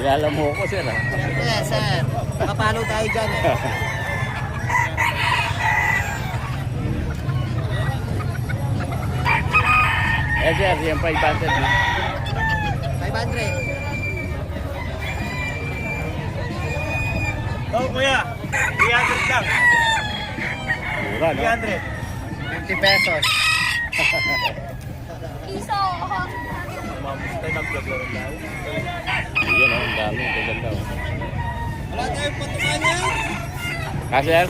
Kilala mo ako, sir. Yes, sir. Nakapalo tayo dyan eh. Eh, sir, yung 500. 500. Oh, kuya. 300 lang. Mura, no? 300. 50 pesos. Iso. Mamustay mag-vlog lang tayo. Yan, oh, ang dami. Gaganda, oh. Wala tayong patukan yan. Sir?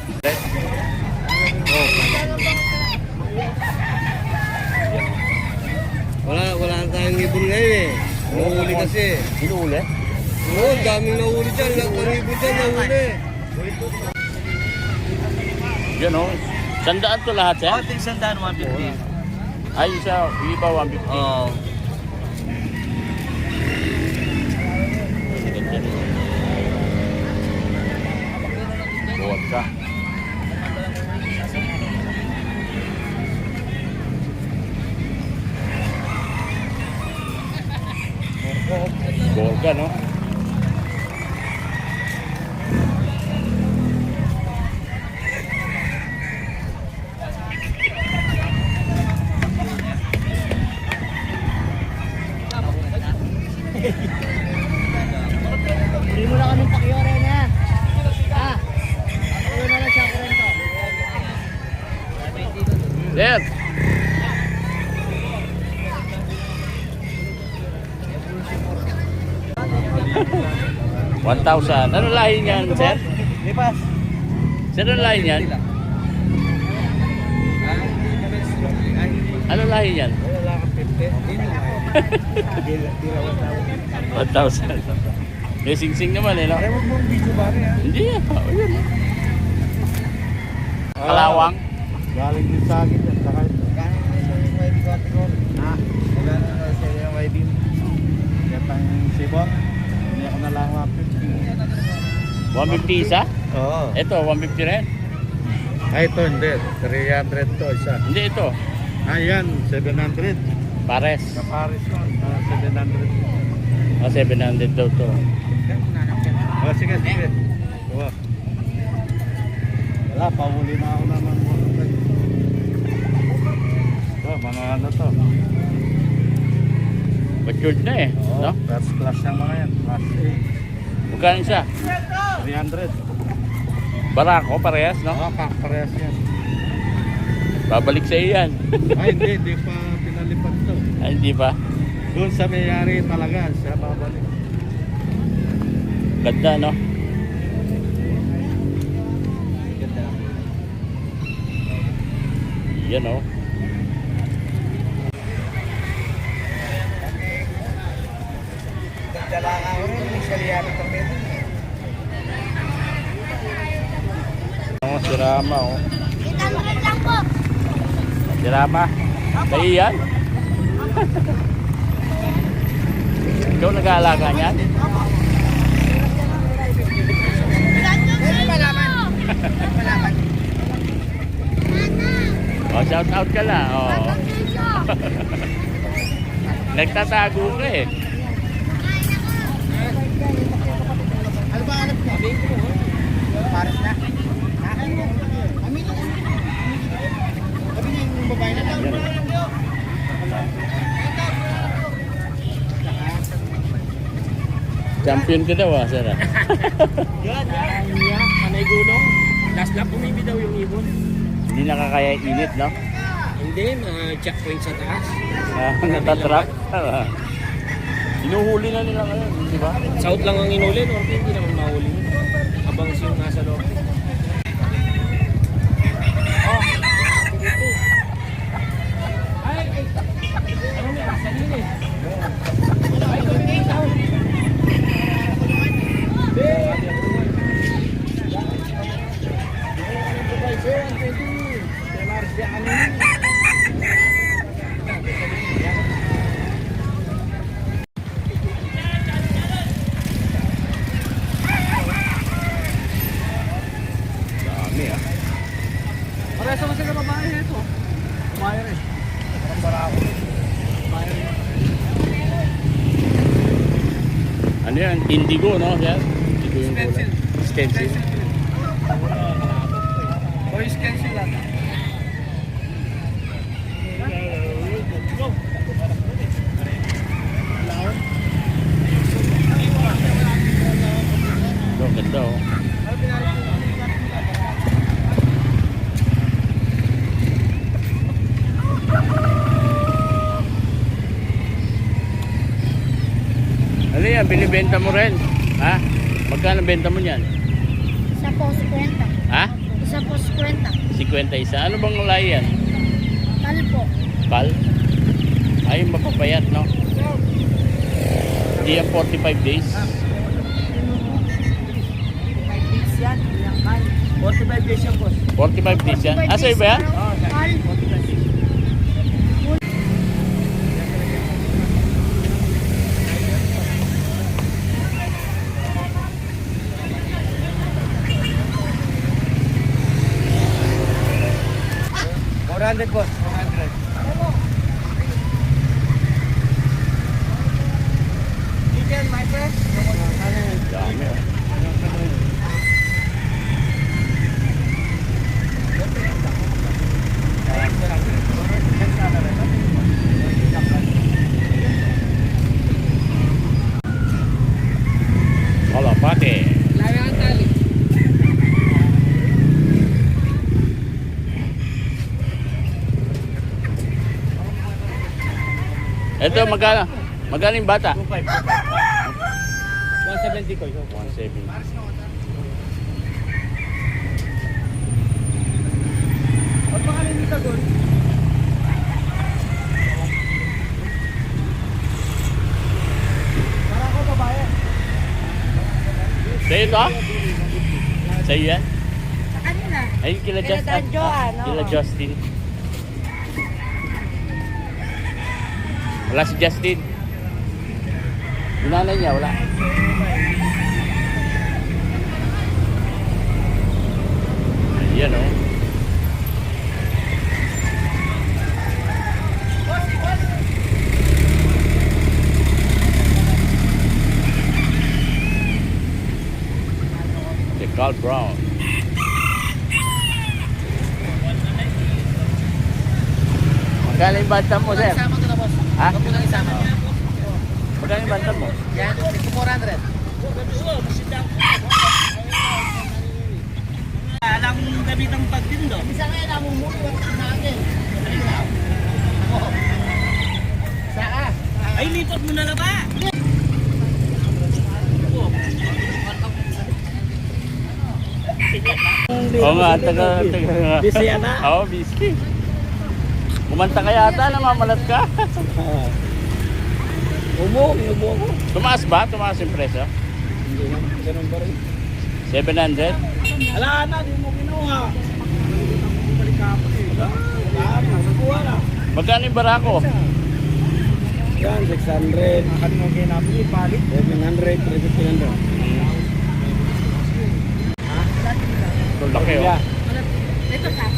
Wala tayong ibon ngayon eh. Nahuli kasi. Hinuuli? Oo, daming nahuli dyan. Lahat ng ibon dyan nahuli. Yan, oh. Sandaan to lahat, sir? Konting sandaan, 150. Ay, isa, iba 150. Oo. Buwag ka. Buwag ka, no? Hindi mo na kami pakiore na. Ah, ano na lang siya kurento. Sir! 1,000. Ano lahi niyan, sir? Lipas. Sir, ano lahi niyan? Ano lahi niyan? Wala kang 50. 1,000. May sing-sing naman, eh, no? Huwag mong video ba rin, ha? Hindi, oh, yun. Kalawang. Galing din sa akin yan. Saka ito. Gano'n na sa yung YB ko? Ha? Magkano na sa yung YB? Gatang sibon. Hindi ako na lang 150. 150 isa? Oo. Ito, 150 rin. Ay, ito hindi. 300 to isa. Hindi, ito. Ayan, 700. Pares. Kaparis ko. 700. O, 700 daw to. Oh, sige, sige. Kuha. Wala, pahuli na ako naman mo. Ito, mga ano to. Matured na eh. Oo, No? first class yung mga yan. Class Magkano siya? A. 300. Barako, parehas, no? Oo, parehas yan. Babalik sa iyo yan. Ay, hindi pa pinalipad to. Ay, hindi pa. Doon sa may-ari talaga, siya babalik. Ganda, no? Yan, oh. Dala ako rin. May saliyari kami. Oh, sirama, oh. 800 lang po. Sirama. Kayo yan? Ikaw nag-aalaga niyan? Malaman. Oh, shout out ka na. Oh. Nagtatago ka eh. Ano ba hanap mo? Pares na? Ha? Sabi niya yung babae na lang. Yan. Champion ka daw, ah, sir. Yan. Panay gulong. Last lap, umibi daw yung ibon. Hindi nakakaya init, no? Hindi, checkpoint sa taas. Natatrap. Inuhuli na nila ngayon, di ba? South lang ang inuli, norte hindi naman mahuli. Habang yung nasa norte. Dami, ah. Pareso kasi na babae ito. Babae rin. Para ako. Ayan, indigo, no? Yan. Indigo yung kulay. Stencil. Boy, stencil lang. Ito, ganda, oh. Ano yan? Binibenta mo rin? Ha? Magkano benta mo yan? Isa po, 50. Ha? Isa po, 50. 51. Ano bang lahi yan? Tal po. Pal? Ay, mapapayat, no? Hindi yan 45 days. 45 days yan, boss. 45 days yan? Ah, sa'yo ba yan? Tal. 45 days. $400, boss. 400. Chicken, my friend. Dami, oh. Kalapate. Laya ang tali. Ito, magkano? Magkano yung bata? 170 ko. 170. Pag baka hindi ka doon. Para ako babae. Sa'yo ito? Sa'yo yan? Ano na? Ay, kila Justin. Kila Justin. Wala si Justin. Yung nanay niya, wala. Ayan, oh. The Carl Brown. Magkano yung bantam mo, sir? Isama ko na, boss. Ha? Huwag mo lang isama. Magkano yung bantam mo? Yan, 400. Alam mo gabi ng pagtindo. Bisa nga na mumuot natin. Saan? Ay, lipat mo na lang ba? Oo nga, taga. Busy yan, ha? Oo, busy. Kumanta ka yata, namamalat ka. Umo ko. Tumaas ba? Tumaas yung presyo? Hindi lang, ganun pa rin. 700? Ala na, di mo kinuha. Balik ka pa eh. Wala na, nakuha na. Magkano yung barako? Yan, 600. Akan mo kinapili, palit. 700, 300. Ito laki, oh. Ito sa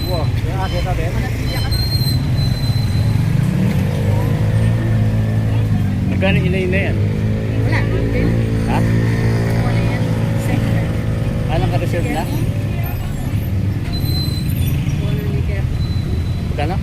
Wow, yung akita din. Magkano ina-ina yan? Wala. Ha? Wala yan. Second. Anong ka-reserve na? Wala ni Kaya. Magkano?